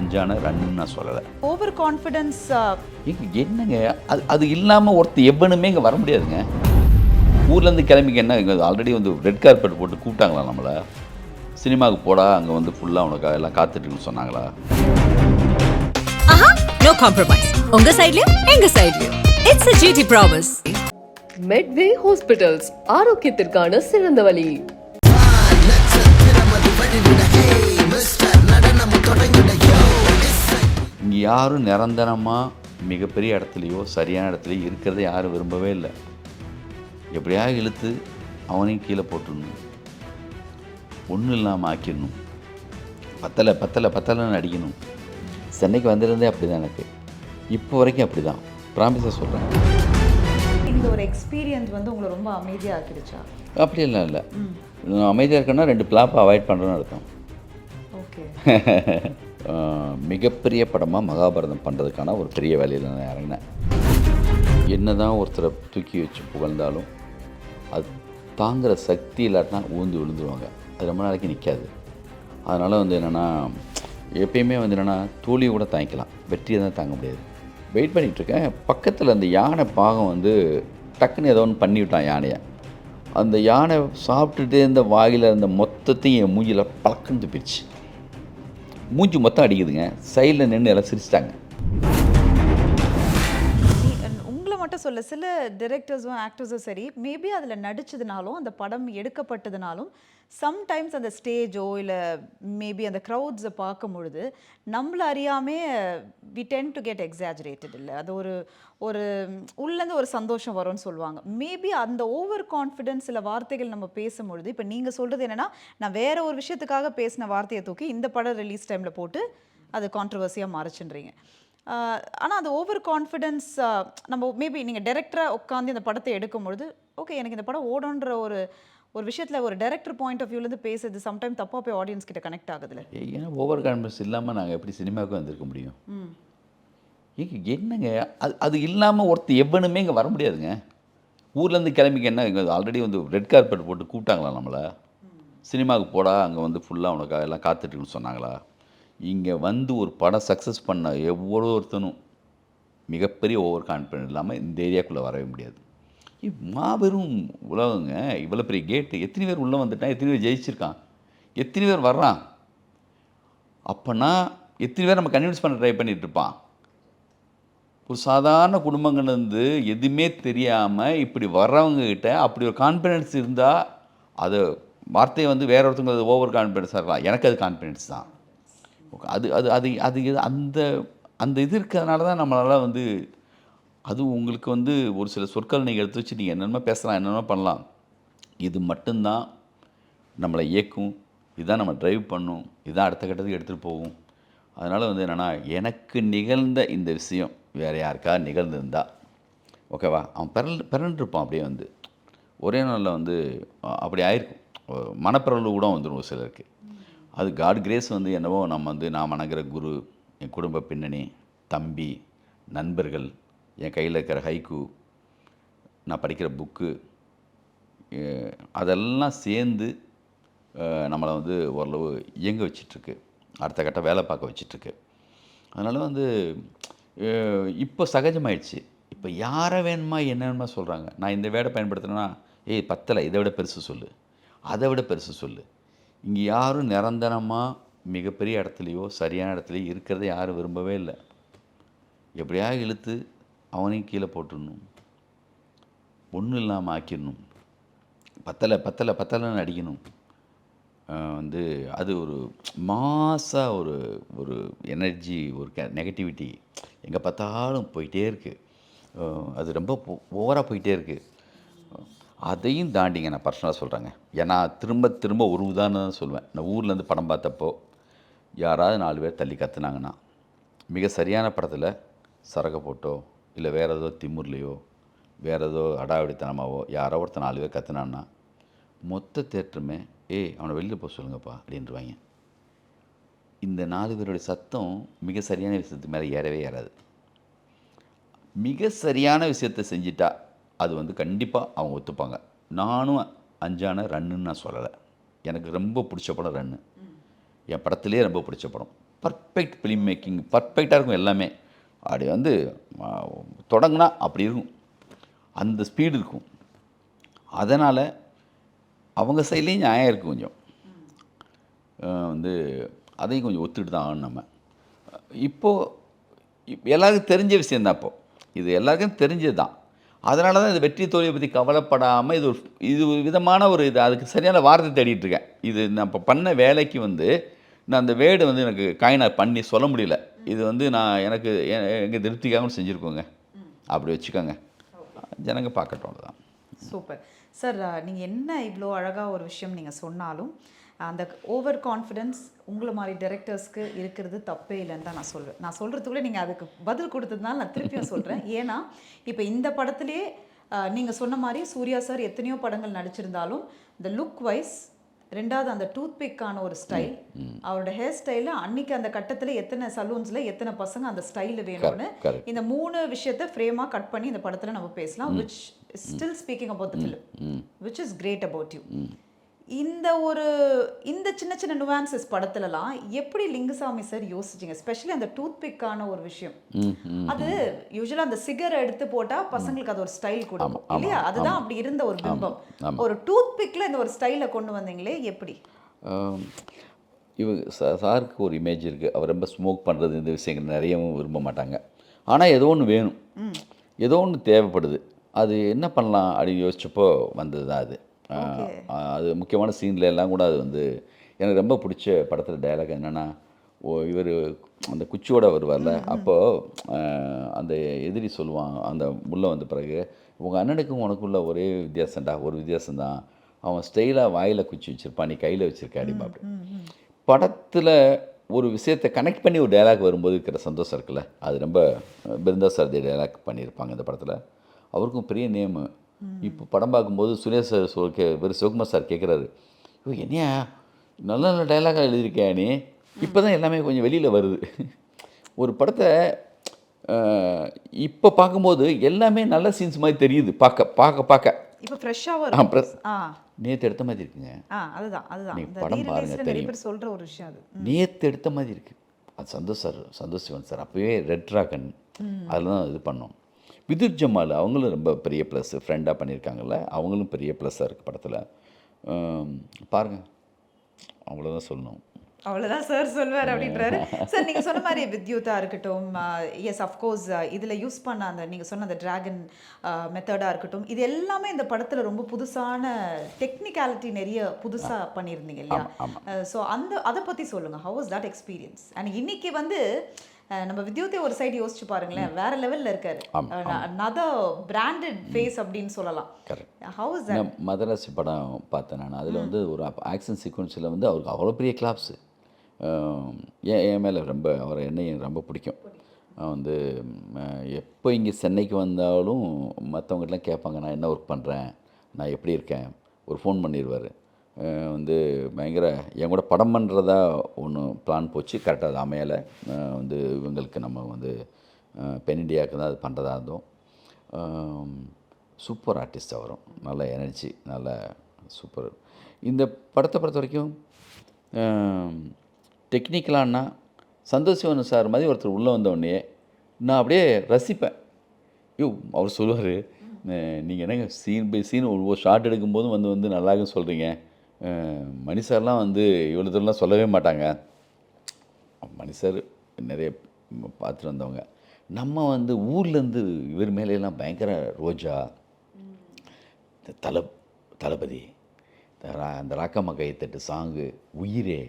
அஞ்சான run நான் சொல்லலை. Over confidence என்னங்க அது இல்லாமல் ஒருத்தர் எவ்வளவுமே இங்கே வர முடியாதுங்க. ஊர்லேருந்து கிளம்பிக்க என்ன இங்கே ஆல்ரெடி வந்து ரெட் கார்பெட் போட்டு கூப்பிட்டாங்களா நம்மளை? சினிமாவுக்கு போடா, அங்கே வந்து ஃபுல்லாக உனக்கு எல்லாம் காத்துட்டுன்னு சொன்னாங்களா? No compromise. உங்க சைடுலயும் எங்க சைடுலயும் it's a GT promise. Medway hospitals, ஆரோக்கியத்திற்கான சிறந்த வழி. இங்கே யாரும் நிரந்தரமாக மிகப்பெரிய இடத்துலையோ சரியான இடத்துலையோ இருக்கிறத யாரும் விரும்பவே இல்லை. எப்படியாவது இழுத்து அவனையும் கீழே போட்டுடணும், ஒன்றும் இல்லாமல் ஆக்கிடணும், பத்தலை பத்தலை பத்தலைன்னு அடிக்கணும். சென்னைக்கு வந்திருந்தே அப்படி தான், எனக்கு இப்போ வரைக்கும் அப்படி தான், ப்ராமிஸாக சொல்கிறேன். இந்த ஒரு எக்ஸ்பீரியன்ஸ் வந்து உங்களை ரொம்ப அமைதியாக ஆக்கிடுச்சா? அப்படியெல்லாம் இல்லை. அமைதியாக இருக்கேன்னா 2 பிளாப்பை அவாய்ட் பண்ணுறேன்னு அர்த்தம். ஓகே. மிகப்பெரிய படமாக மகாபாரதம் பண்ணுறதுக்கான ஒரு பெரிய வேலையில் நான் இறங்கினேன். என்ன தான் ஒருத்தரை தூக்கி வச்சு புகழ்ந்தாலும் அது தாங்குகிற சக்தி இல்லாட்டினா ஊந்து விழுந்துருவாங்க. அது ரொம்ப நாளைக்கு நிற்காது. அதனால் வந்து என்னென்னா, எப்பயுமே வந்து என்னென்னா, தோல்வியை கூட தாங்கிக்கலாம், வெற்றியை தான் தாங்க முடியாது. வெயிட் பண்ணிகிட்ருக்கேன். பக்கத்தில் அந்த யானை பாகம் வந்து டக்குன்னு ஏதோ ஒன்று பண்ணிவிட்டான் யானையை. அந்த யானை சாப்பிட்டுட்டே இருந்த வாயில் அந்த மொத்தத்தையும் என் மூஞ்சியில் பழக்கன்னு துப்பிடுச்சு. மூஞ்சி மொத்தம் அடிக்குதுங்க. சைடில் நின்று எல்லாம் சிரிச்சிட்டாங்க. உங்களை மட்டும் சொல்ல, சில டிரெக்டர்ஸும் ஆக்டர்ஸும் சரி, மேபி அதில் நடித்ததுனாலும் அந்த படம் எடுக்கப்பட்டதுனாலும் சம்டைம்ஸ் அந்த ஸ்டேஜோ இல்லை மேபி அந்த க்ரௌட்ஸை பார்க்கும் பொழுது நம்மள அறியாமே we tend to get exaggerated. இல்லை, அது ஒரு ஒரு உள்ளேருந்து ஒரு சந்தோஷம் வரும்னு சொல்லுவாங்க. மேபி அந்த ஓவர் கான்ஃபிடென்ஸ் சில வார்த்தைகள் நம்ம பேசும்பொழுது, இப்போ நீங்கள் சொல்கிறது என்னென்னா, நான் வேற ஒரு விஷயத்துக்காக பேசின வார்த்தையை தூக்கி இந்த படம் ரிலீஸ் டைமில் போட்டு அது கான்ட்ரவர்சியாக மாறிச்சுன்றீங்க. ஆனால் அது ஓவர் கான்ஃபிடென்ஸ் நம்ம மேபி நீங்கள் டைரக்டராக உட்காந்து இந்த படத்தை எடுக்கும்பொழுது, ஓகே எனக்கு இந்த படம் ஓடுன்ற ஒரு விஷயத்தில் ஒரு டைரக்டர் பாயிண்ட் ஆஃப் வியூலேருந்து பேசுறது சம்டைம் தப்பாக போய் ஆடியன்ஸ் கிட்ட கனெக்ட் ஆகுதுல்ல? ஏன்னா ஓவர் கான்ஃபிடன்ஸ் இல்லாமல் நாங்கள் எப்படி சினிமாவுக்கு வந்திருக்க முடியும்? என்னங்க அது இல்லாமல் ஒருத்தர் எவ்வளவுமே இங்கே வர முடியாதுங்க. ஊர்லேருந்து கிளம்பிக்க என்ன இங்கே ஆல்ரெடி வந்து ரெட் கார்பெட் போட்டு கூப்பிட்டாங்களா நம்மளை? சினிமாவுக்கு போடா, அங்கே வந்து ஃபுல்லாக உனக்கு எல்லாம் காத்துட்டுன்னு சொன்னாங்களா? இங்கே வந்து ஒரு படம் சக்ஸஸ் பண்ண எவ்வளோ ஒருத்தனும் மிகப்பெரிய ஓவர் கான்ஃபிடன்ட் இல்லாமல் இந்த ஏரியாக்குள்ளே வரவே முடியாது. மாபெரும் உலகங்க, இவ்வளோ பெரிய கேட்டு. எத்தனை பேர் உள்ளே வந்துட்டான், எத்தனை பேர் ஜெயிச்சிருக்கான், எத்தனை பேர் வர்றான். அப்போனா எத்தனை பேர் நம்ம கன்வின்ஸ் பண்ண ட்ரை பண்ணிகிட்டு இருப்பான். ஒரு சாதாரண குடும்பங்கள்லேருந்து எதுவுமே தெரியாமல் இப்படி வர்றவங்கக்கிட்ட அப்படி ஒரு கான்ஃபிடென்ஸ் இருந்தால், அது வார்த்தையை வந்து வேற ஒருத்தவங்க ஓவர் கான்ஃபிடென்ஸாக இருக்கலாம். எனக்கு அது கான்ஃபிடென்ஸ் தான். அது அது அது அது அந்த அந்த இது இருக்கிறதுனால தான் நம்மளால் வந்து, அது உங்களுக்கு வந்து ஒரு சில சொற்கள் நீங்கள் எடுத்து வச்சு நீங்கள் என்னென்ன பேசலாம், என்னென்ன பண்ணலாம். இது மட்டும்தான் நம்மளை இயக்கும், இதுதான் நம்ம ட்ரைவ் பண்ணும், இதுதான் அடுத்த கட்டத்துக்கு எடுத்துகிட்டு போகும். அதனால் வந்து என்னென்னா, எனக்கு நிகழ்ந்த இந்த விஷயம் வேறு யாருக்காவது நிகழ்ந்திருந்தா ஓகேவா, அவன் பிறண்டிருப்பான். அப்படியே வந்து ஒரே நாளில் வந்து அப்படி ஆயிருக்கும். மனப்பிறழ்வு கூட வந்துடும் ஒரு சிலருக்கு. அது காட் கிரேஸ் வந்து என்னவோ, நம்ம வந்து நான் வணங்குற குரு, என் குடும்ப பின்னணி, தம்பி, நண்பர்கள், என் கையில் இருக்கிற ஹைக்கூ, நான் படிக்கிற புக்கு, அதெல்லாம் சேர்ந்து நம்மளை வந்து ஓரளவு இயங்க வச்சிட்ருக்கு, அடுத்த கட்ட வேலை பார்க்க வச்சிட்ருக்கு. அதனால் வந்து இப்போ சகஜமாயிடுச்சு. இப்போ யாரை வேணுமா என்ன வேணுமா சொல்கிறாங்க. நான் இந்த வேர்டை பயன்படுத்தினேன்னா, ஏய் பத்தலை, இதை விட பெருசு சொல்லு, அதை விட பெருசு சொல்லு. இங்கே யாரும் நிரந்தரமாக மிகப்பெரிய இடத்துலையோ சரியான இடத்துலையோ இருக்கிறத யாரும் விரும்பவே இல்லை. எப்படியாவது இழுத்து அவனையும் கீழே போட்டுடணும், ஒன்றும் இல்லாமல் ஆக்கிடணும், பத்தலை பத்தலை பத்தலைன்னு அடிக்கணும். வந்து அது ஒரு மாசாக ஒரு ஒரு எனர்ஜி, ஒரு நெகட்டிவிட்டி எங்கே பார்த்தாலும் போயிட்டே இருக்குது. அது ரொம்ப ஓவராக போயிட்டே இருக்குது. அதையும் தாண்டிங்க நான் பர்சனலாக சொல்கிறேங்க. ஏன்னா திரும்ப திரும்ப ஒரு உதாரணம் தான் சொல்லுவேன். நான் ஊர்லேருந்து படம் பார்த்தப்போ யாராவது 4 பேர் தள்ளி கற்றுனாங்கன்னா, மிக சரியான படத்தில் சரகை போட்டோ இல்லை வேறு ஏதோ திமுர்லையோ வேறு ஏதோ அடாவடித்தனமாவோ யாரோ ஒருத்தர் 4 பேர் கற்றுனான்னா, மொத்த தேட்டருமே ஏய் அவனை வெளியில் போக சொல்லுங்கப்பா அப்படின்ட்டுருவாங்க. இந்த 4 பேருடைய சத்தம் மிக சரியான விஷயத்துக்கு மேலே ஏறவே ஏறாது. மிக சரியான விஷயத்தை செஞ்சிட்டா அது வந்து கண்டிப்பாக அவங்க ஒத்துப்பாங்க. நானும் அஞ்சான ரன்னுன்னு நான் சொல்லலை. எனக்கு ரொம்ப பிடிச்ச படம் ரன்னு. என் படத்துலேயே ரொம்ப பிடிச்ச படம். பர்ஃபெக்ட் ஃபிலிம் மேக்கிங் பர்ஃபெக்டாக இருக்கும் எல்லாமே. அப்படி வந்து தொடங்கினா அப்படி இருக்கும், அந்த ஸ்பீடு இருக்கும். அதனால் அவங்க சைட்லேயும் நியாயம் இருக்குது கொஞ்சம். வந்து அதையும் கொஞ்சம் ஒத்துக்கிட்டு தான் ஆகணும் நம்ம. இப்போது எல்லாருக்கும் தெரிஞ்ச விஷயந்தான். இப்போது இது எல்லாருக்கும் தெரிஞ்சது தான். அதனால தான் இந்த வெற்றி தோல்வியை பற்றி கவலைப்படாமல் இது ஒரு விதமான ஒரு இது அதுக்கு சரியான வார்த்தை தேடிட்டு இருக்கேன். இது நான் இப்போ பண்ண வேலைக்கு வந்து நான் அந்த வேர்டு வந்து எனக்கு காயினாக பண்ணி சொல்ல முடியல. இது வந்து நான் எனக்கு எங்கள் திருப்திக்காகவும் செஞ்சுருக்கோங்க. அப்படி வச்சுக்கோங்க, ஜனங்க பார்க்கட்டும், அவ்வளோதான். Super sir. நீங்கள் என்ன இவ்வளோ அழகாக ஒரு விஷயம் நீங்கள் சொன்னாலும் அந்த ஓவர் கான்ஃபிடென்ஸ் உங்களை மாதிரி டைரக்டர்ஸ்க்கு இருக்கிறது தப்பே இல்லைன்னு தான் நான் சொல்வேன். நான் சொல்கிறதுக்குள்ளே நீங்கள் அதுக்கு பதில் கொடுத்ததுனால நான் திருப்பியும் சொல்கிறேன். ஏன்னா இப்போ இந்த படத்துலேயே நீங்கள் சொன்ன மாதிரி சூர்யா சார் எத்தனையோ படங்கள் நடிச்சிருந்தாலும் இந்த லுக் வைஸ், ரெண்டாவது அந்த டூத் பிக்கான ஒரு ஸ்டைல், அவரோட ஹேர் ஸ்டைலில் அன்னைக்கு அந்த கட்டத்தில் எத்தனை சலூன்ஸில் எத்தனை பசங்க அந்த ஸ்டைல் வேணும்னு இந்த 3 விஷயத்தை ஃப்ரேமாக கட் பண்ணி இந்த படத்தில் நம்ம பேசலாம். Which still speaking about the film which is great about you. இந்த சின்ன சின்ன நுவான்சஸ் படத்துலலாம் எப்படி லிங்குசாமி சார் யோசிச்சிங்க? ஸ்பெஷலி அந்த டூத் பிக்கான ஒரு விஷயம், அது யூஸ்வலாக அந்த சிகர் எடுத்து போட்டால் பசங்களுக்கு அது ஒரு ஸ்டைல் கொடுக்கும் இல்லையா? அதுதான் அப்படி இருந்த ஒரு பிம்பம். ஒரு டூத் பிக்கில் இந்த ஒரு ஸ்டைலை கொண்டு வந்தீங்களே எப்படி? சாருக்கு ஒரு இமேஜ் இருக்குது. அவர் ரொம்ப ஸ்மோக் பண்ணுறது இந்த விஷயங்கள் நிறையவும் விரும்ப மாட்டாங்க. ஆனால் ஏதோ ஒன்று வேணும், ஏதோ ஒன்று தேவைப்படுது. அது என்ன பண்ணலாம் அப்படின்னு யோசிச்சப்போ வந்தது தான் அது. அது முக்கியமான சீனில் எல்லாம் கூட அது வந்து எனக்கு ரொம்ப பிடிச்ச படத்தில் டயலாக் என்னென்னா, இவர் அந்த குச்சியோட வருவார்ல, அப்போது அந்த எதிரி சொல்லுவான் அந்த முள்ள வந்த பிறகு, உங்கள் அண்ணனுக்கும் உனக்குள்ள ஒரே வித்தியாசம்டா, ஒரு வித்தியாசம்தான், அவன் ஸ்டைலாக வாயில் குச்சி வச்சுருப்பான், நீ கையில் வச்சுருக்க அடிமா. அப்படி படத்தில் ஒரு விஷயத்தை கனெக்ட் பண்ணி ஒரு டைலாக் வரும்போது இருக்கிற சந்தோஷம் இருக்குல்ல, அது ரொம்ப பிருந்தா சார் டைலாக் பண்ணியிருப்பாங்க இந்த படத்தில். அவருக்கும் பெரிய நேமு. இப்போ படம் பார்க்கும்போது சுரேஷ் சார் வெறும் சிவகுமார் சார் கேட்குறாரு, என்னையா நல்ல நல்ல டைலாகாக எழுதியிருக்கே நீ, இப்போ தான் எல்லாமே கொஞ்சம் வெளியில் வருது. ஒரு படத்தை இப்போ பார்க்கும்போது எல்லாமே நல்ல சீன்ஸ் மாதிரி தெரியுது, பார்க்க இப்போ ஃப்ரெஷ்ஷாக நேற்று எடுத்த மாதிரி இருக்குங்க. அதுதான் நீ படம் பாருங்கள் தெரியும், சொல்கிற ஒரு விஷயம் அது. நேற்று எடுத்த மாதிரி இருக்குது. அது சந்தோஷ் சிவன் சார் அப்போவே ரெட் ட்ராகன் அதில் தான் இது பண்ணோம். விதுர் ஜமால் அவங்களும் ரொம்ப பெரிய ப்ளஸ், ஃப்ரெண்டாக பண்ணியிருக்காங்கல்ல, அவங்களும் பெரிய ப்ளஸ்ஸாக இருக்குது படத்தில். பாருங்கள், அவ்வளோதான் சொல்லணும். அவ்வளோதான் சார் சொல்வார் அப்படின்றாரு. சார் நீங்கள் சொன்ன மாதிரி வித்யூத்தாக இருக்கட்டும், எஸ் அஃப்கோர்ஸ் இதில் யூஸ் பண்ண அந்த நீங்கள் சொன்ன அந்த ட்ராகன் மெத்தடாக இருக்கட்டும், இது எல்லாமே இந்த படத்தில் ரொம்ப புதுசான டெக்னிக்காலிட்டி நிறைய புதுசாக பண்ணியிருந்தீங்க இல்லையா? ஸோ அதை பற்றி சொல்லுங்கள், how was that experience? And இன்னைக்கு வந்து நம்ம வித்யூத்தை ஒரு சைடு யோசிச்சு பாருங்களேன், வேற லெவலில் இருக்காரு, another branded face அப்படின்னு சொல்லலாம். How is that? மதராசி படம் பார்த்தேன் நான். அதில் வந்து ஒரு ஆக்ஷன் சீக்வன்ஸில் வந்து அவருக்கு அவ்வளோ பெரிய கிளாப்ஸு. என் மேலே ரொம்ப என்னையும் ரொம்ப பிடிக்கும். வந்து எப்போ இங்கே சென்னைக்கு வந்தாலும் மற்றவங்ககிட்டலாம் கேட்பாங்க, நான் என்ன ஒர்க் பண்ணுறேன், நான் எப்படி இருக்கேன், ஒரு ஃபோன் பண்ணிடுவார். வந்து பயங்கர என் கூட படம் பண்ணுறதா ஒன்று பிளான் போச்சு, கரெக்டாக அது அமையலை. வந்து இவங்களுக்கு நம்ம வந்து பென் இண்டியாவுக்கு தான் அது பண்ணுறதா இருந்தோம். சூப்பர் ஆர்டிஸ்ட்டாக வரும், நல்ல எனர்ஜி, நல்ல சூப்பர். இந்த படத்தை பொறுத்த வரைக்கும் டெக்னிக்கலான்னா சந்தோஷ் சிவன் சார் மாதிரி ஒருத்தர் உள்ளே வந்தோடனே நான் அப்படியே ரசிப்பேன். அவர் சொல்லுவார், நீங்கள் என்னங்க சீன் பை சீன் ஒவ்வொரு ஷார்ட் எடுக்கும்போதும் வந்து நல்லாகும் சொல்கிறீங்க, மணி சார்லாம் வந்து இவ்வளோ தூரம்லாம் சொல்லவே மாட்டாங்க. மணி சார் நிறைய பார்த்துட்டு வந்தவங்க. நம்ம வந்து ஊர்லேருந்து இவர் மேலேலாம் பயங்கர ரோஜா, தளபதி, அந்த ராக்கம்மா கைத்தட்டு சாங்கு, உயிரே,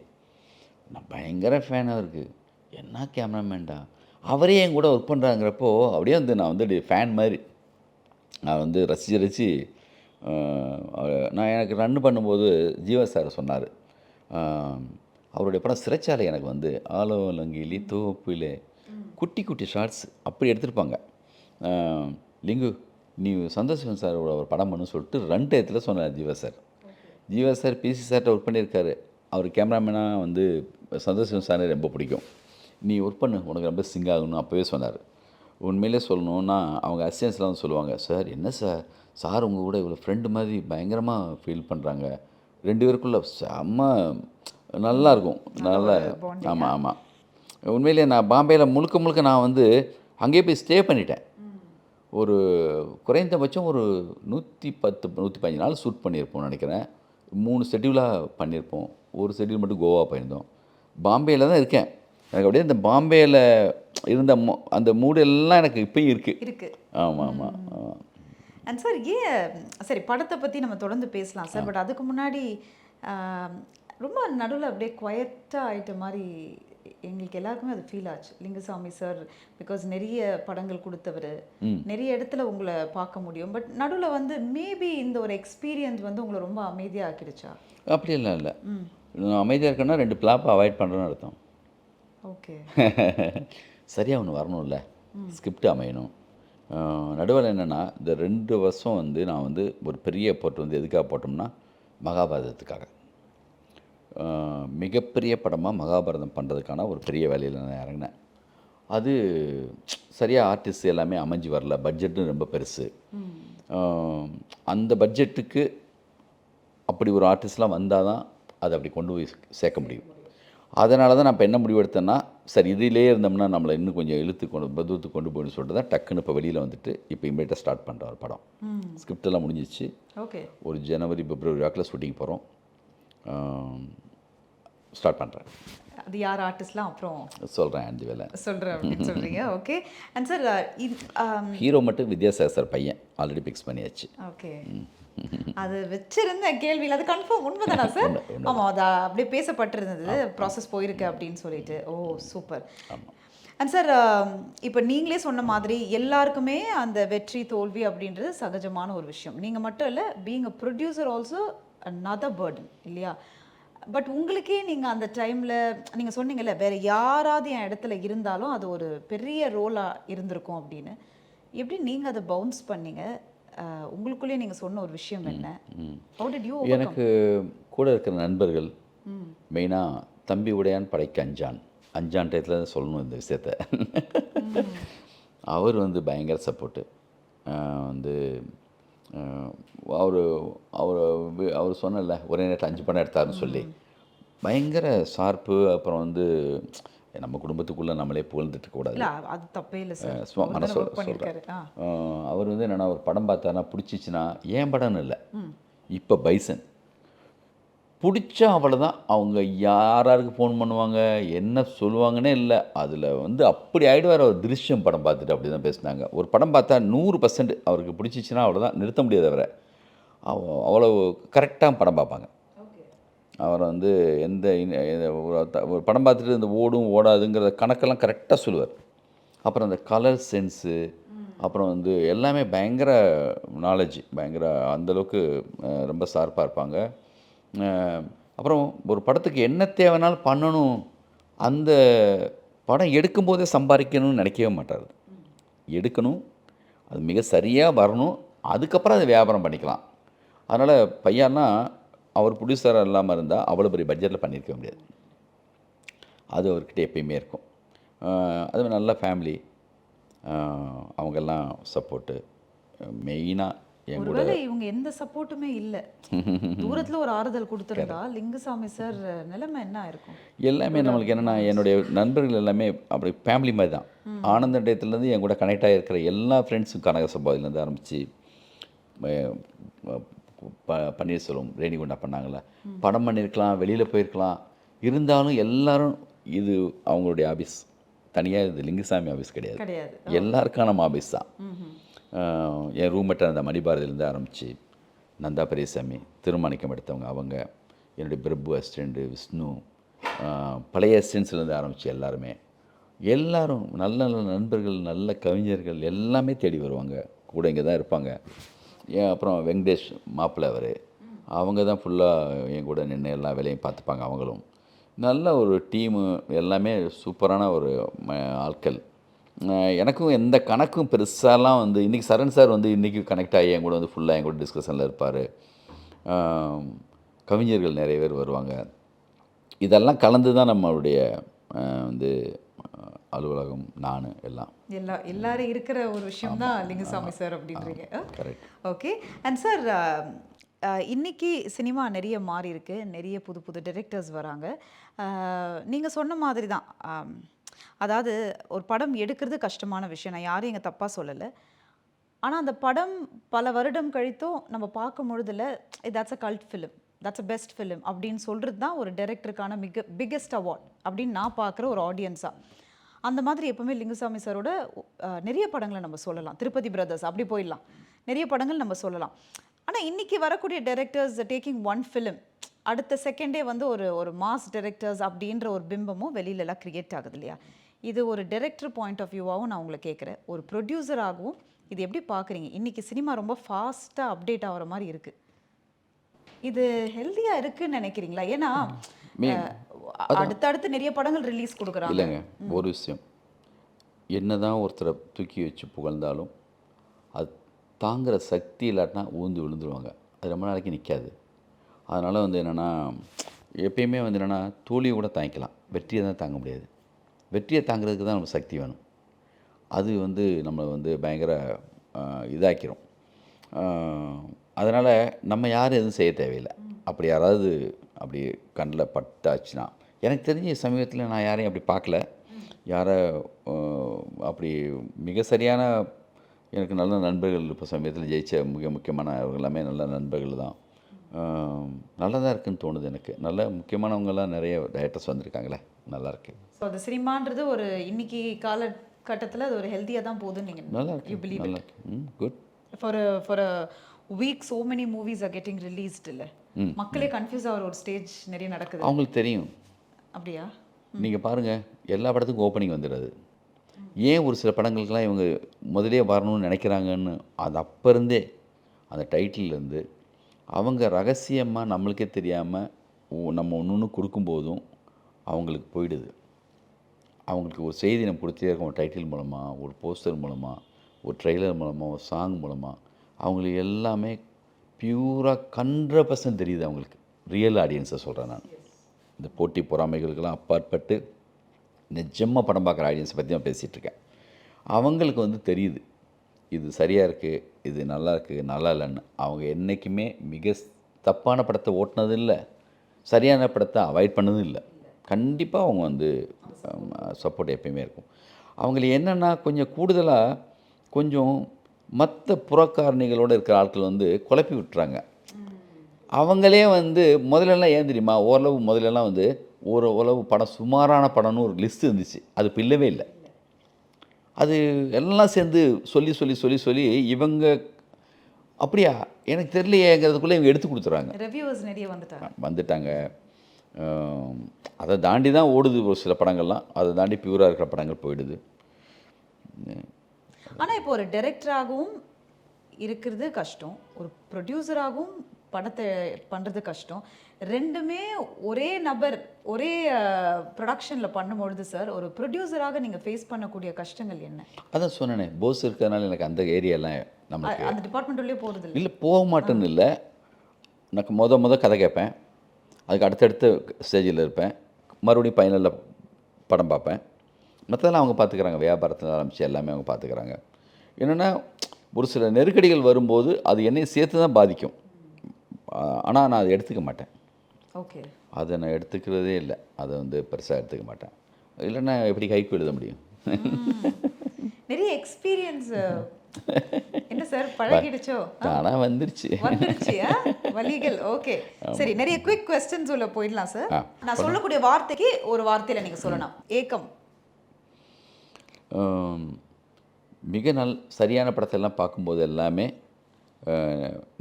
நான் பயங்கர ஃபேனாக இருக்குது. என்ன கேமராமேன்டா, அவரே என் கூட ஒர்க் பண்ணுறாங்கிறப்போ அப்படியே வந்து நான் வந்து ஃபேன் மாதிரி நான் வந்து ரசித்து நான் எனக்கு ரன் பண்ணும்போது ஜீவா சார் சொன்னார், அவருடைய படம் சிறைச்சாலை எனக்கு வந்து ஆலோலங்கிலி தோப்பிலே குட்டி குட்டி ஷார்ட்ஸ் அப்படி எடுத்திருப்பாங்க. லிங்கு நீ சந்தோஷம் சாரோட ஒரு படம் பண்ணுன்னு சொல்லிட்டு 2 டயத்தில் சொன்னார் ஜீவா சார் பிசி சார்கிட்ட ஒர்க் பண்ணியிருக்காரு. அவர் கேமராமேனாக வந்து சந்தோஷம் சாரே ரொம்ப பிடிக்கும், நீ ஒர்க் பண்ணு, உனக்கு ரொம்ப சிங் ஆகணும்னு அப்போவே சொன்னார். உண்மையிலே சொல்லணுன்னா அவங்க அசிஸ்டன்ஸ்லாம் சொல்லுவாங்க, சார் என்ன சார் உங்கள் கூட இவ்வளோ ஃப்ரெண்டு மாதிரி பயங்கரமாக ஃபீல் பண்ணுறாங்க, 2 பேருக்குள்ளே செம்ம நல்லாயிருக்கும், நல்லா. ஆமாம். உண்மையிலேயே நான் பாம்பேயில் முழுக்க நான் வந்து அங்கேயே போய் ஸ்டே பண்ணிட்டேன். ஒரு குறைந்தபட்சம் ஒரு 110 115 நாள் ஷூட் பண்ணியிருப்போம்னு நினைக்கிறேன். 3 ஷெட்யூலாக பண்ணியிருப்போம். ஒரு ஷெட்யூல் மட்டும் கோவா போயிருந்தோம். பாம்பேயில் தான் இருக்கேன். எனக்கு அப்படியே இந்த பாம்பேயில் இருந்த அந்த மூடு எல்லாம் எனக்கு இப்பயும் இருக்குது. இருக்கு. ஆமாம். அண்ட் சார் சரி படத்தை பற்றி நம்ம தொடர்ந்து பேசலாம் சார். பட் அதுக்கு முன்னாடி ரொம்ப நடுவில் அப்படியே குவைட்டாக ஆகிட்ட மாதிரி எங்களுக்கு எல்லாருக்குமே அது ஃபீல் ஆச்சு. லிங்குசாமி சார் பிகாஸ் நிறைய படங்கள் கொடுத்தவர், நிறைய இடத்துல உங்களை பார்க்க முடியும். பட் நடுவில் வந்து மேபி இந்த ஒரு எக்ஸ்பீரியன்ஸ் வந்து உங்களை ரொம்ப அமைதியாக ஆக்கிடுச்சா? அப்படியெல்லாம் இல்லை. அமைதியாக இருக்கேன்னா 2 பிளாப்பை அவாய்ட் பண்ணுறேன்னு அர்த்தம். ஓகே. சரியாக ஒன்று வரணும்ல, ஸ்கிரிப்ட் அமையணும். நடுவில் என்னென்னா இந்த 2 வருஷம் வந்து நான் வந்து ஒரு பெரிய எஃபோர்ட் வந்து எதுக்காக போட்டோம்னா மகாபாரதத்துக்காக. மிகப்பெரிய படமாக மகாபாரதம் பண்ணுறதுக்கான ஒரு பெரிய வேலையில் நான் இறங்கினேன். அது சரியாக ஆர்டிஸ்ட் எல்லாமே அமைஞ்சு வரல. பட்ஜெட்டும் ரொம்ப பெருசு. அந்த பட்ஜெட்டுக்கு அப்படி ஒரு ஆர்டிஸ்ட்லாம் வந்தால் தான் அதை அப்படி கொண்டு போய் சேர்க்க முடியும். அதனால தான் நான் இப்போ என்ன முடிவெடுத்தேன்னா, சரி இதிலே இருந்தோம்னா நம்மளை இன்னும் கொஞ்சம் பதுவத்துக்கு கொண்டு போகணும்னு சொல்லிட்டு தான் டக்குன்னு இப்போ வெளியில் வந்துட்டு இப்போ இமீடியட்டாக ஸ்டார்ட் பண்ணுற ஒரு படம். ஸ்கிரிப்டெல்லாம் முடிஞ்சிச்சு. ஓகே. ஒரு ஜனவரி பிப்ரவரி வாக்கில் ஷூட்டிங் போகிறோம். ஸ்டார்ட் பண்ணுறேன். அது யார் ஆர்டிஸ்ட்லாம் அப்புறம் சொல்கிறேன். அந்த வேலை சொல்கிறேன் அப்படின்னு சொல்கிறீங்க. ஓகே. அண்ட் சார் ஹீரோ மட்டும் வித்யாசாகர் சார் பையன் ஆல்ரெடி ஃபிக்ஸ் பண்ணியாச்சு. ஓகே. அது வச்சிருந்த கேள்வியில் அது கன்ஃபார்ம் உண்மைதானா சார்? ஆமாம், அது அப்படியே பேசப்பட்டிருந்தது, ப்ராசஸ் போயிருக்கு அப்படின்னு சொல்லிட்டு. ஓ சூப்பர். அண்ட் சார் இப்போ நீங்களே சொன்ன மாதிரி எல்லாருக்குமே அந்த வெற்றி தோல்வி அப்படின்றது சகஜமான ஒரு விஷயம். நீங்கள் மட்டும் இல்லை, being a producer also another burden இல்லையா? பட் உங்களுக்கே நீங்கள் அந்த டைமில் நீங்கள் சொன்னீங்கல்ல, வேறு யாராவது என் இடத்துல இருந்தாலும் அது ஒரு பெரிய ரோலாக இருந்திருக்கும் அப்படின்னு. எப்படி நீங்கள் அதை பவுன்ஸ் பண்ணீங்க? உங்களுக்குள்ளேயே நீங்கள் சொன்ன ஒரு விஷயம் என்ன? How did you overcome? எனக்கு கூட இருக்கிற நண்பர்கள் மெயினாக தம்பி உடையான் படைக்கு அஞ்சான் டயத்தில் சொல்லணும் இந்த விஷயத்த. அவர் வந்து பயங்கர சப்போர்ட்டு. வந்து அவர் சொன்னல ஒரே நேரத்தில் 5 படம் எடுத்தாருன்னு சொல்லி பயங்கர ஷார்ப்பு. அப்புறம் வந்து நம்ம குடும்பத்துக்குள்ளே நம்மளே புகழ்ந்துட்டு கூடாது. அது தப்பே இல்லை சார். சொல்கிறேன். அவர் வந்து என்னென்னா ஒரு படம் பார்த்தாருன்னா பிடிச்சிச்சின்னா ஏன் படம்னு இல்லை, இப்போ பைசன் பிடிச்சா அவ்வளோதான். அவங்க யாராருக்கு ஃபோன் பண்ணுவாங்க, என்ன சொல்லுவாங்கன்னே இல்லை. அதில் வந்து அப்படி ஆகிடுவார். அவர் திருஷ்யம் படம் பார்த்துட்டு அப்படி தான் பேசினாங்க. ஒரு படம் பார்த்தா 100% அவருக்கு பிடிச்சிச்சின்னா அவ்வளோதான், நிறுத்த முடியாது அவரை. அவ்வளோ கரெக்டாக படம் பார்ப்பாங்க. அவரை வந்து எந்த ஒரு படம் பார்த்துட்டு இந்த ஓடும் ஓடாதுங்கிற கணக்கெல்லாம் கரெக்டாக சொல்லுவார். அப்புறம் அந்த கலர் சென்ஸு, அப்புறம் வந்து எல்லாமே பயங்கர நாலேஜ், பயங்கர அந்தளவுக்கு ரொம்ப ஷார்ப்பாக இருப்பாங்க. அப்புறம் ஒரு படத்துக்கு என்ன தேவைனாலும் பண்ணணும், அந்த படம் எடுக்கும்போதே சம்பாதிக்கணும்னு நினைக்கவே மாட்டார். எடுக்கணும், அது மிக சரியாக வரணும், அதுக்கப்புறம் அதை வியாபாரம் பண்ணிக்கலாம். அதனால் பையன்னா அவர் ப்ரொடியூசராக இல்லாமல் இருந்தால் அவ்வளோ பெரிய பட்ஜெட்டில் பண்ணியிருக்க முடியாது. அது அவர்கிட்ட எப்பயுமே இருக்கும். அது நல்ல ஃபேமிலி, அவங்கெல்லாம் சப்போர்ட்டு மெயினாக. ஒருவேளை இவங்க எந்த சப்போர்ட்டுமே இல்லை, தூரத்தில் ஒரு ஆறுதல் கொடுத்துருந்தா லிங்குசாமி சார் நிலைமை என்ன இருக்கும்? எல்லாமே நம்மளுக்கு என்னென்னா, என்னுடைய நண்பர்கள் எல்லாமே அப்படி ஃபேமிலி மாதிரி தான். ஆனந்த டயத்துலேருந்து என் கூட கனெக்ட் ஆகிருக்கிற எல்லா ஃப்ரெண்ட்ஸும் கனகசபாதிலேருந்து ஆரம்பித்து பன்னீர்செல்வம் ரேணிகுண்டா பண்ணாங்கள, படம் பண்ணியிருக்கலாம், வெளியில் போயிருக்கலாம், இருந்தாலும் எல்லாரும் இது அவங்களுடைய ஆஃபீஸ். தனியாக இது லிங்குசாமி ஆஃபீஸ் கிடையாது, எல்லாருக்கான ஆஃபீஸ் தான். என் ரூம்மேட்டாக இருந்த மணிபாரதியிலேருந்து ஆரம்பித்து நந்தா பெரியசாமி, திருமாணிக்கம் எடுத்தவங்க அவங்க, என்னுடைய பிரபு அசிஸ்டண்ட்டு விஷ்ணு, பழைய அசிஸ்டன்ஸ்லேருந்து ஆரம்பித்து எல்லாரும் நல்ல நல்ல நண்பர்கள், நல்ல கவிஞர்கள் எல்லாமே தேடி வருவாங்க, கூட இங்கே தான் இருப்பாங்க. அப்புறம் வெங்கடேஷ் மாப்பிள்ளை அவங்க தான் ஃபுல்லாக என் கூட நின்று எல்லா வேலையும் பார்த்துப்பாங்க. அவங்களும் நல்ல ஒரு டீமு, எல்லாமே சூப்பரான ஒரு ஆட்கள். எனக்கும் எந்த கணக்கும் பெருசாலாம் வந்து இன்றைக்கி சரண் சார் வந்து இன்றைக்கி கனெக்ட் ஆகி என் கூட வந்து ஃபுல்லாக என் கூட டிஸ்கஷனில் இருப்பார். கவிஞர்கள் நிறைய பேர் வருவாங்க. இதெல்லாம் கலந்து தான் நம்மளுடைய வந்து அலுவலகம், நான் எல்லாரும் இருக்கிற ஒரு விஷயம் தான் லிங்குசாமி சார் அப்படின்றீங்க. கரெக்ட். ஓகே. அண்ட் சார் இன்றைக்கி சினிமா நிறைய மாறி இருக்கு, நிறைய புது புது டைரக்டர்ஸ் வராங்க. நீங்கள் சொன்ன மாதிரி தான் அதாவது ஒரு படம் எடுக்கிறது கஷ்டமான விஷயம். நான் யாரையும் இங்க தப்பா சொல்லல. ஆனா அந்த படம் பல வருடம் கழித்தும் நம்ம பார்க்கும்பொழுதுல that's a cult film, that's a best film அப்படின்னு சொல்றது தான் ஒரு டைரக்டருக்கான பிக்கெஸ்ட் அவார்ட் அப்படின்னு நான் பார்க்குற ஒரு ஆடியன்ஸா. அந்த மாதிரி எப்பவுமே லிங்குசாமி சாரோட நிறைய படங்களை நம்ம சொல்லலாம். திருப்பதி பிரதர்ஸ் அப்படி போயிடலாம். நிறைய படங்கள் நம்ம சொல்லலாம். ஆனா இன்னைக்கு வரக்கூடிய டைரக்டர்ஸ் டேக்கிங் ஒன் ஃபிலிம் அடுத்த செகண்டே வந்து ஒரு ஒரு மாஸ் டைரக்டர்ஸ் அப்படின்ற ஒரு பிம்பமும் வெளியில எல்லாம் கிரியேட் ஆகுது இல்லையா? இது ஒரு டைரக்டர் பாயிண்ட் ஆஃப் வியூவாகவும் நான் உங்களை கேட்குறேன். ஒரு ப்ரொடியூசராகவும் இது எப்படி பார்க்குறீங்க? இன்னைக்கு சினிமா ரொம்ப ஃபாஸ்ட்டாக அப்டேட் ஆகிற மாதிரி இருக்கு. இது ஹெல்த்தியா இருக்குன்னு நினைக்கிறீங்களா? ஏன்னா மே- அடுத்தடுத்து நிறைய படங்கள் ரிலீஸ் கொடுக்குறாங்க. இல்லைங்க, ஒரு விஷயம், என்னதான் ஒருத்தரை தூக்கி வச்சு புகழ்ந்தாலும் அது தாங்குற சக்தி இல்லாட்டினா ஊந்து விழுந்துருவாங்க. அது ரொம்ப நாளைக்கு நிற்காது. அதனால் வந்து என்னென்னா, எப்பயுமே வந்து என்னென்னா, தோல்வியை கூட தாங்கிக்கலாம், வெற்றியை தான் தாங்க முடியாது. வெற்றியை தாங்கிறதுக்கு தான் நம்ம சக்தி வேணும். அது வந்து நம்மளை வந்து பயங்கர இதாக்கிரும். அதனால் நம்ம யாரும் எதுவும் செய்ய தேவையில்லை. அப்படி யாராவது அப்படி கண்ணில் பட்டாச்சுன்னா, எனக்கு தெரிஞ்ச சமீபத்தில் நான் யாரையும் அப்படி பார்க்கல. யாரை அப்படி மிக சரியான எனக்கு நல்ல நண்பர்கள் இப்போ சமயத்தில் ஜெயிச்ச முக்கியமான எல்லாமே நல்ல நண்பர்கள் தான். நல்லா தான் இருக்குன்னு தோணுது எனக்கு. நல்ல முக்கியமானவங்கெல்லாம் நிறைய டைரக்டர்ஸ் வந்திருக்காங்களே, நல்லாயிருக்கு. ஸோ அது சினிமான்றது ஒரு இன்னைக்கு காலகட்டத்தில் அது ஒரு ஹெல்த்தியாக தான் போகுதுன்னு நீங்கள் நல்லா யூ இருக்கு, பிலீவ் நல்லா இட்? இருக்கு. Good. For a week so many movies are getting released இல்லை? மக்களே கன்ஃபியூஸ் ஆகிற ஒரு ஸ்டேஜ் நிறைய நடக்குது. அவங்களுக்கு தெரியும். அப்படியா? நீங்கள் பாருங்கள், எல்லா படத்துக்கும் ஓப்பனிங் வந்துடுறது. ஏன் ஒரு சில படங்களுக்கெல்லாம் இவங்க முதலே வரணும்னு நினைக்கிறாங்கன்னு அது அப்போ இருந்தே அந்த டைட்டில்லேருந்து அவங்க ரகசியமாக நம்மளுக்கே தெரியாமல் நம்ம ஒன்று ஒன்று கொடுக்கும்போதும் அவங்களுக்கு போயிடுது. அவங்களுக்கு ஒரு செய்தி நம்ம கொடுத்தே இருக்கோம். ஒரு டைட்டில் மூலமாக, ஒரு போஸ்டர் மூலமாக, ஒரு ட்ரெய்லர் மூலமாக, ஒரு சாங் மூலமாக அவங்களுக்கு எல்லாமே பியூராக 100% தெரியுது. அவங்களுக்கு ரியல் ஆடியன்ஸை சொல்கிறேன் நான். இந்த போட்டி பொறாமைகளுக்கெல்லாம் அப்பாற்பட்டு நிஜமாக படம் பார்க்குற ஆடியன்ஸை பற்றி நான் பேசிகிட்ருக்கேன். அவங்களுக்கு வந்து தெரியுது இது சரியாக இருக்குது, இது நல்லா இருக்குது, நல்லா இல்லைன்னு. அவங்க என்றைக்குமே மிக தப்பான படத்தை ஓட்டினதும் இல்லை, சரியான படத்தை அவாய்ட் பண்ணதும் இல்லை. கண்டிப்பாக அவங்க வந்து சப்போர்ட் எப்பயுமே இருக்கும். அவங்களுக்கு என்னென்னா, கொஞ்சம் கூடுதலாக கொஞ்சம் மற்ற புறக்காரணிகளோடு இருக்கிற ஆட்கள் வந்து குழப்பி விட்டுறாங்க. அவங்களே வந்து முதல்லலாம் ஏன் தெரியுமா, ஓரளவு முதல்லலாம் வந்து ஓரளவு படம் சுமாரான படம்னு ஒரு லிஸ்ட் இருந்துச்சு. அது இப்போ இல்லவே இல்லை. அது எல்லாம் சேர்ந்து சொல்லி சொல்லி சொல்லி சொல்லி இவங்க அப்படியா எனக்கு தெரியலையேங்கிறதுக்குள்ளே இவங்க எடுத்து கொடுத்துறாங்க. ரிவ்யூவர்ஸ் நிறைய வந்துட்டாங்க. அதை தாண்டி தான் ஓடுது ஒரு சில படங்கள்லாம். அதை தாண்டி பியூராக இருக்கிற படங்கள் போயிடுது. ஆனால் இப்போ ஒரு டைரக்டராகவும் இருக்கிறது கஷ்டம், ஒரு ப்ரொடியூசராகவும் படத்தை பண்ணுறது கஷ்டம். ரெண்டுமே ஒரே நபர் ஒரே ப்ரொடக்ஷனில் பண்ணும்பொழுது சார், ஒரு ப்ரொடியூசராக நீங்கள் ஃபேஸ் பண்ணக்கூடிய கஷ்டங்கள் என்ன? அதான் சொன்னேனே, போஸ் இருக்கிறதுனால எனக்கு அந்த ஏரியாலாம் நமக்கு அந்த டிபார்ட்மெண்ட்லேயே போகிறது இல்லை, போக மாட்டேன்னு இல்லை. எனக்கு மொதல் கதை கேட்பேன், அதுக்கு அடுத்தடுத்த ஸ்டேஜில் இருப்பேன், மறுபடியும் ஃபைனலில் படம் பார்ப்பேன். மற்றதெல்லாம் அவங்க பார்த்துக்கிறாங்க. வியாபாரத்தில் ஆரம்பித்து எல்லாமே அவங்க பார்த்துக்கிறாங்க. என்னென்னா, ஒரு சில நெருக்கடிகள் வரும்போது அது என்னையும் சேர்த்து தான் பாதிக்கும். ஆனால் நான் அதை எடுத்துக்க மாட்டேன். ஓகே, அதை நான் எடுத்துக்கிறதே இல்லை. அதை வந்து பெருசாக எடுத்துக்க மாட்டேன். இல்லைன்னா எப்படி கைக்கு எழுத முடியும்? நிறைய எக்ஸ்பீரியன்ஸ் என்ன சார் பழகிடுச்சோ? தானா வந்துருச்சு வலிகள். ஓகே, சரி, நிறைய குவிக் क्वेश्चंस உள்ள போயிடலாம் சார். நான் சொல்லக்கூடிய வார்த்தைக்கு ஒரு வார்த்தையில நீங்க சொல்லணும். ஏக்கம். மிக சரியான படத்தெல்லாம் பார்க்கும்போது எல்லாமே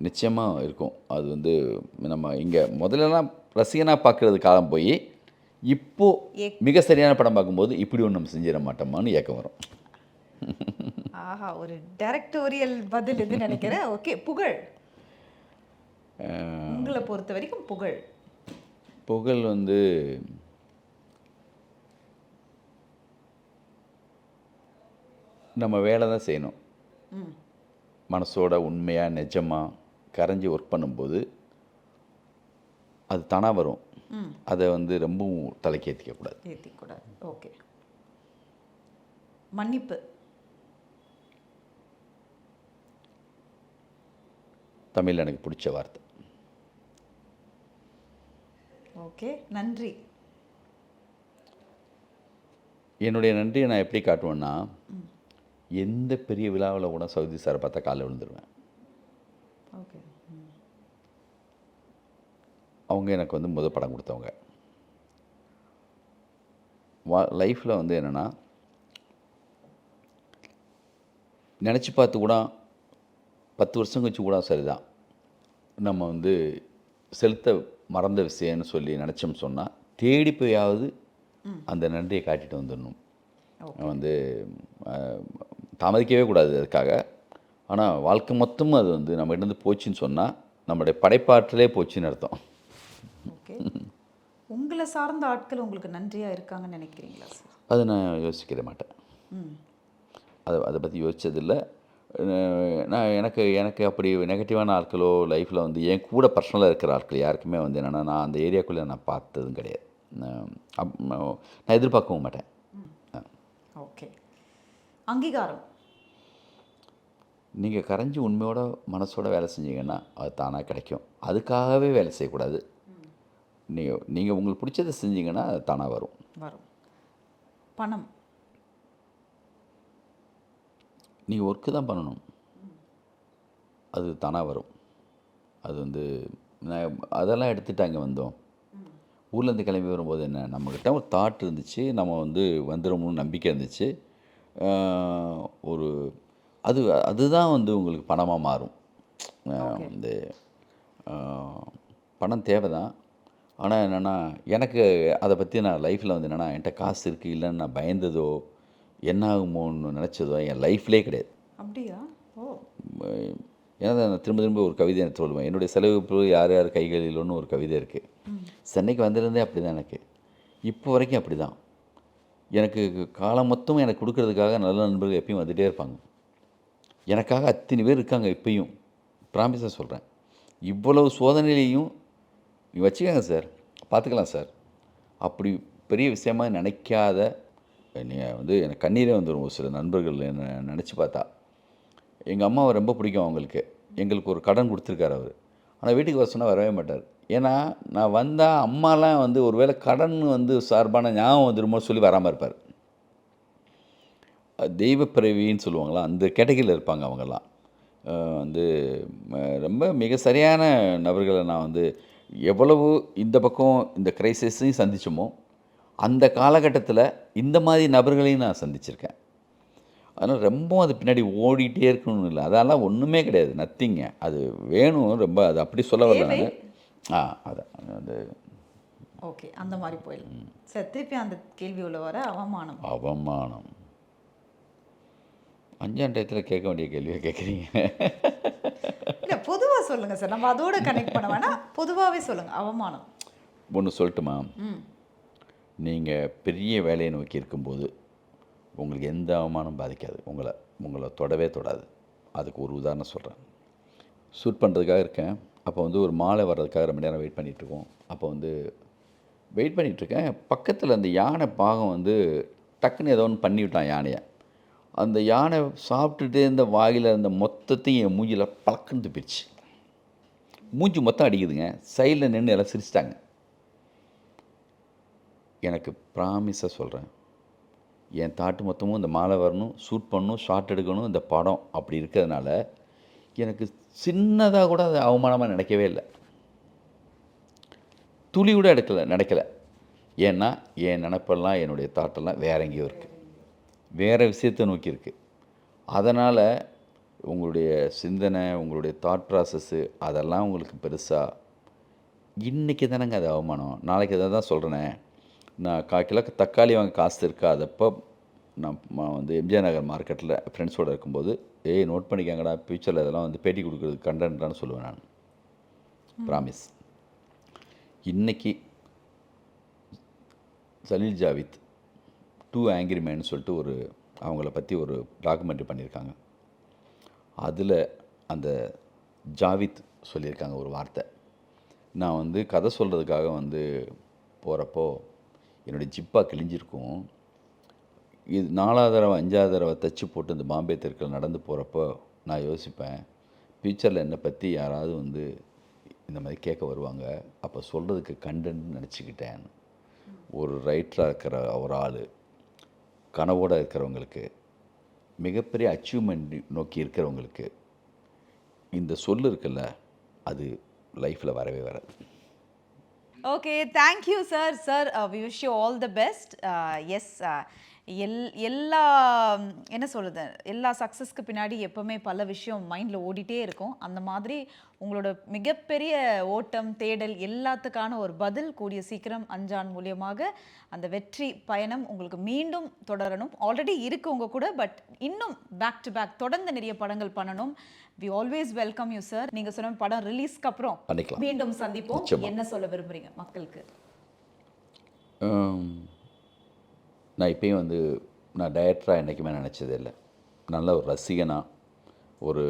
நிச்சயமாக இருக்கும். அது வந்து நம்ம இங்கே முதல்லலாம் ரசிகனாக பார்க்குறது காலம் போய் இப்போது மிக சரியான படம் பார்க்கும்போது இப்படி ஒன்று நம்ம செஞ்சிட மாட்டோமான்னு ஏக்கம் வரும். ஆஹா, ஒரு டைரக்டோரியல் பதில் இது நினைக்கிறேன். ஓகே, புகழ். உங்களை பொறுத்த வரைக்கும் புகழ். புகழ் வந்து நம்ம வேலை தான் செய்யணும். மனசோட உண்மையாக நிஜமாக கரைஞ்சி ஒர்க் பண்ணும்போது அது தானாக வரும். அதை வந்து ரொம்பவும் தலைக்கு ஏற்றிக்கூடாது. ஓகே, மன்னிப்பு. தமிழ் எனக்கு பிடிச்ச வார்த்தை. ஓகே, நன்றி. என்னுடைய நன்றியை நான் எப்படி காட்டுவேன்னா, எந்த பெரிய விழாவில் கூட சவுதி சாரை பார்த்தா காலைல விழுந்துருவேன். ஓகே. அவங்க எனக்கு வந்து முத படம் கொடுத்தவங்க. லைஃப்பில் வந்து என்னென்னா, நினச்சி பார்த்து கூட 10 வருஷம் கழிச்சு கூட சரிதான், நம்ம வந்து செலுத்த மறந்த விஷயம்னு சொல்லி நினச்சோம்னு சொன்னால், தேடி போயாவது அந்த நன்றியை காட்டிட்டு வந்துடணும். வந்து தாமதிக்கவே கூடாது அதுக்காக. ஆனால் வாழ்க்கை மொத்தமும் அது வந்து நம்மகிட்டேருந்து போச்சுன்னு சொன்னால், நம்மளுடைய படைப்பாற்றலே போச்சுன்னு அர்த்தம். ஓகே. உங்களை சார்ந்த ஆட்கள் உங்களுக்கு நன்றியாக இருக்காங்கன்னு நினைக்கிறீங்களா சார்? அது நான் யோசிக்கவே மாட்டேன். அதை பற்றி யோசித்ததில்லை. நான் எனக்கு அப்படி நெகட்டிவான ஆட்களோ லைஃப்பில் வந்து என் கூட பர்சனலாக இருக்கிற ஆட்கள் யாருக்குமே வந்து என்னென்னா, நான் அந்த ஏரியாக்குள்ளே நான் பார்த்ததும் கிடையாது. நான் எதிர்பார்க்கவும் மாட்டேன். ஓகே. அங்கீகாரம் நீங்கள் கரைஞ்சி உண்மையோட மனசோட வேலை செஞ்சீங்கன்னா அது தானாக கிடைக்கும். அதுக்காகவே வேலை செய்யக்கூடாது. நீங்கள் உங்களுக்கு பிடிச்சதை செஞ்சீங்கன்னா அது தானாக வரும். பணம் நீங்கள் ஒர்க்கு தான் பண்ணணும், அது தானாக வரும். அது வந்து அதெல்லாம் எடுத்துகிட்டு அங்கே வந்தோம். ஊர்லேருந்து கிளம்பி வரும்போது என்ன, நம்மக்கிட்ட ஒரு தாட் இருந்துச்சு, நம்ம வந்து வந்துடும்னு நம்பிக்கை இருந்துச்சு. ஒரு அதுதான் வந்து உங்களுக்கு பணமாக மாறும். வந்து பணம் தேவை தான். ஆனால் என்னென்னா, எனக்கு அதை பற்றி நான் லைஃப்பில் வந்து என்னென்னா, என்கிட்ட காசு இருக்குது இல்லைன்னு நான் பயந்ததோ என்ன ஆகுமோன்னு நினச்சதோ என் லைஃப்லேயே கிடையாது. அப்படியா? ஓ. ஏன்னா நான் திரும்ப திரும்ப ஒரு கவிதை எனக்கு சொல்லுவேன். என்னுடைய செலவு யார் யார் கைகளிலோன்னு ஒரு கவிதை இருக்குது. சென்னைக்கு வந்திருந்தே அப்படி தான் எனக்கு, இப்போ வரைக்கும் அப்படி தான். எனக்கு காலம் மொத்தம் எனக்கு கொடுக்கறதுக்காக நல்ல நண்பர்கள் எப்பயும் வந்துகிட்டே இருப்பாங்க. எனக்காக அத்தனை பேர் இருக்காங்க இப்பயும். ப்ராமிஸாக சொல்கிறேன். இவ்வளவு சோதனையிலையும் நீ வச்சுக்கோங்க சார், பார்த்துக்கலாம் சார், அப்படி பெரிய விஷயமா நினைக்காத, நீங்கள் வந்து எனக்கு கண்ணீரே வந்துடும் ஒரு சில நண்பர்கள் என்ன நினச்சி பார்த்தா. எங்கள் அம்மாவை ரொம்ப பிடிக்கும் அவங்களுக்கு. எங்களுக்கு ஒரு கடன் கொடுத்துருக்காரு அவர். ஆனால் வீட்டுக்கு வர சொன்னால் வரவே மாட்டார். ஏன்னா நான் வந்தால் அம்மாலாம் வந்து ஒரு வேளை கடன் வந்து சார்பான ஞாபகம் வந்துடுமோ சொல்லி வராமல் இருப்பார். தெய்வப்பிறவின்னு சொல்லுவாங்களா, அந்த கேட்டகரியில் இருப்பாங்க அவங்கெல்லாம். வந்து ரொம்ப மிக சரியான நபர்களை நான் வந்து எவ்வளவு இந்த பக்கம் இந்த கிரைசிஸையும் சந்திச்சோமோ, அந்த காலகட்டத்தில் இந்த மாதிரி நபர்களையும் நான் சந்திச்சிருக்கேன். அதனால் ரொம்பவும் அது பின்னாடி ஓடிட்டே இருக்கணும்னு இல்லை, அதெல்லாம் ஒன்றுமே கிடையாது, நத்திங்க. அது வேணும் ரொம்ப, அது அப்படி சொல்ல வரல நான். அதான் அது ஓகே. அந்த மாதிரி போயிடலாம் சார். திருப்பி அந்த கேள்வி உள்ள வர அவமானம் 5ஆம் டயத்தில் கேட்க வேண்டிய கேள்வியை கேட்குறீங்க. இல்லை, பொதுவாக சொல்லுங்கள் சார், நம்ம அதோட கனெக்ட் பண்ண வேணாம், பொதுவாகவே சொல்லுங்கள். அவமானம் ஒன்று சொல்லட்டுமா? நீங்கள் பெரிய வேலையை நோக்கி இருக்கும்போது உங்களுக்கு எந்த அவமானம் பாதிக்காது, உங்களை தொடவே தொடாது. அதுக்கு ஒரு உதாரணம் சொல்கிறேன். ஷூட் பண்ணுறதுக்காக இருக்கேன். அப்போ வந்து ஒரு மாலை வர்றதுக்காக ரொம்ப நேரம் வெயிட் பண்ணிகிட்ருக்கோம். அப்போ வந்து வெயிட் பண்ணிகிட்ருக்கேன். பக்கத்தில் அந்த யானை பாகம் வந்து டக்குன்னு ஏதோ ஒன்று பண்ணிவிட்டான் யானையை. அந்த யானை சாப்பிட்டுட்டே இருந்த வாயில் இருந்த மொத்தத்தையும் என் மூஞ்சியில் பழக்கன்னு துப்பிடுச்சு. மூஞ்சி மொத்தம் அடிக்குதுங்க. சைடில் நின்று எல்லாம் சிரிச்சிட்டாங்க. எனக்கு ப்ராமிஸாக சொல்கிறேன், என் தாட்டு மொத்தமும் இந்த மாலை வரணும், ஷூட் பண்ணணும், ஷார்ட் எடுக்கணும், இந்த படம் அப்படி இருக்கிறதுனால எனக்கு சின்னதாக கூட அது அவமானமாக நினைக்கவே இல்லை. துளி கூட நினைக்கலை. ஏன்னா என் நினப்பெல்லாம் என்னுடைய தாட்டெல்லாம் வேற எங்கேயோ இருக்குது, வேறு விஷயத்தை நோக்கி இருக்குது. அதனால் உங்களுடைய சிந்தனை, உங்களுடைய தாட் ப்ராசஸ்ஸு அதெல்லாம் உங்களுக்கு பெருசாக இன்றைக்கி தானேங்க அது அவமானம். நாளைக்கு அதை தான் சொல்கிறேனே, நான் 1/4 கிலோ தக்காளி வாங்க காசு இருக்காதப்போ நான் வந்து எம்ஜிஆர் நகர் மார்க்கெட்டில் ஃப்ரெண்ட்ஸோடு இருக்கும்போது, நோட் பண்ணிக்காங்கடா, ஃப்யூச்சரில் இதெல்லாம் வந்து பேட்டி கொடுக்குறது கண்டென்ட்டான்னு சொல்லுவேன் நான். ப்ராமிஸ். இன்றைக்கி சலீல் ஜாவித் 2 ஆங்கிரி மேன்னு சொல்லிட்டு அவங்கள பற்றி ஒரு டாக்குமெண்ட்ரி பண்ணியிருக்காங்க. அதில் அந்த ஜாவித் சொல்லியிருக்காங்க ஒரு வார்த்தை. நான் வந்து கதை சொல்கிறதுக்காக வந்து போகிறப்போ என்னுடைய ஜிப்பா கிழிஞ்சிருக்கும். இது 4வது தடவை 5வது தடவை தைச்சி போட்டு இந்த பாம்பே தெருக்கள் நடந்து போகிறப்போ நான் யோசிப்பேன், ஃப்யூச்சரில் என்னை பற்றி யாராவது வந்து இந்த மாதிரி கேட்க வருவாங்க, அப்போ சொல்கிறதுக்கு கண்டென்ட்னு நினச்சிக்கிட்டேன். ஒரு ரைட்டராக இருக்கிற ஒரு ஆள் கனவோடு இருக்கிறவங்களுக்கு, மிகப்பெரிய அச்சீவ்மெண்ட் நோக்கி இருக்கிறவங்களுக்கு இந்த சொல்லு இருக்குல்ல, அது லைஃப்பில் வரவே வராது. Okay, thank you sir. Sir, we wish you all the best. Yes, எல்லா என்ன சொல்கிறது, எல்லா சக்ஸஸ்க்கு பின்னாடி எப்போவுமே பல விஷயம் மைண்டில் ஓடிட்டே இருக்கும். அந்த மாதிரி உங்களோட மிகப்பெரிய ஓட்டம், தேடல் எல்லாத்துக்கான ஒரு பதில் கூடிய சீக்கிரம் அஞ்சான் மூலியமாக அந்த வெற்றி பயணம் உங்களுக்கு மீண்டும் தொடரணும். ஆல்ரெடி இருக்கு உங்க கூட, பட் இன்னும் பேக் டு பேக் தொடர்ந்து நிறைய படங்கள் பண்ணணும். We always welcome you sir. நீங்கள் சொன்ன படம் ரிலீஸ்க்கு அப்புறம் பண்ணிக்கலாம். மீண்டும் சந்திப்போம். நிச்சயமா. என்ன சொல்ல விரும்புறீங்க மக்களுக்கு? நான் இப்பயும் நான் டைரக்டராக என்றைக்குமே நினச்சதே இல்லை. நல்ல ஒரு ரசிகனாக ஒரு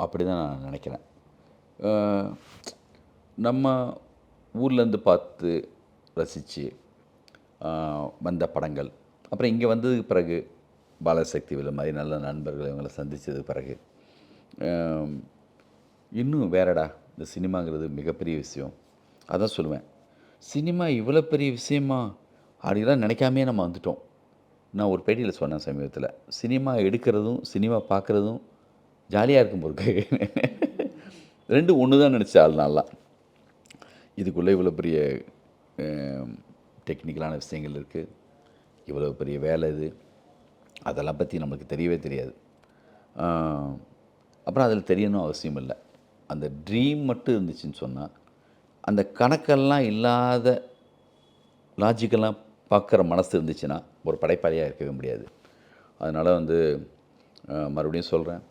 அப்படி தான் நான் நினைக்கிறேன். நம்ம ஊர்லேருந்து பார்த்து ரசித்து வந்த படங்கள், அப்புறம் இங்கே வந்ததுக்கு பிறகு பாலசக்தி விலை மாதிரி நல்ல நண்பர்கள் இவங்களை சந்தித்ததுக்கு பிறகு இன்னும் வேறடா, இந்த சினிமாங்கிறது மிகப்பெரிய விஷயம். அதான் சொல்லுவேன், சினிமா இவ்வளோ பெரிய விஷயமா அப்படிலாம் நினைக்காமே நம்ம வந்துட்டோம். நான் ஒரு பேட்டியில் சொன்னேன் சமீபத்தில், சினிமா எடுக்கிறதும் சினிமா பார்க்குறதும் ஜாலியாக இருக்கும் பொருக்கு ரெண்டும் ஒன்று தான் நினச்ச ஆள் நல்லா. இதுக்குள்ளே இவ்வளோ பெரிய டெக்னிக்கலான விஷயங்கள் இருக்குது, இவ்வளோ பெரிய வேலை இது, அதெல்லாம் பற்றி நம்மளுக்கு தெரியவே தெரியாது. அப்புறம் அதில் தெரியணும் அவசியம் இல்லை. அந்த ட்ரீம் மட்டும் இருந்துச்சுன்னு சொன்னால், அந்த கணக்கெல்லாம் இல்லாத லாஜிக்கெல்லாம் பார்க்குற மனசு இருந்துச்சுன்னா ஒரு படைப்பாளியாக இருக்கவே முடியாது. அதனால் மறுபடியும் சொல்கிறேன்,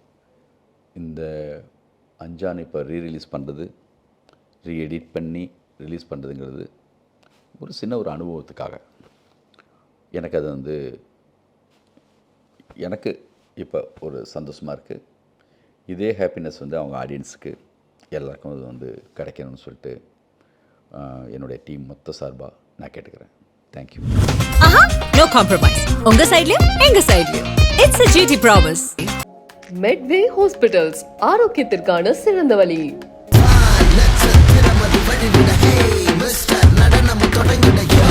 இந்த அஞ்சான் இப்போ ரீரிலீஸ் பண்ணுறது, ரீஎடிட் பண்ணி ரிலீஸ் பண்ணுறதுங்கிறது ஒரு சின்ன ஒரு அனுபவத்துக்காக எனக்கு அது எனக்கு இப்போ ஒரு சந்தோஷமாக இருக்குது. இதே ஹாப்பினஸ் அவங்க ஆடியன்ஸுக்கு எல்லாருக்கும் அது கிடைக்கணும்னு சொல்லிட்டு என்னுடைய டீம் மொத்த சார்பாக நான் கேட்டுக்கிறேன். தேங்க்யூ. ஆஹா, நோ காம்ப்ரமைஸ். உங்க சைடுலயும் எங்க சைடுலயும். It's a GT promise. Medway hospitals, ஆரோக்கியத்திற்கான சிறந்த வழி. நட்சத்திரம் அது வழிவிட, ஹே மிஸ்டர் நடனம் தொடங்கிட, யோ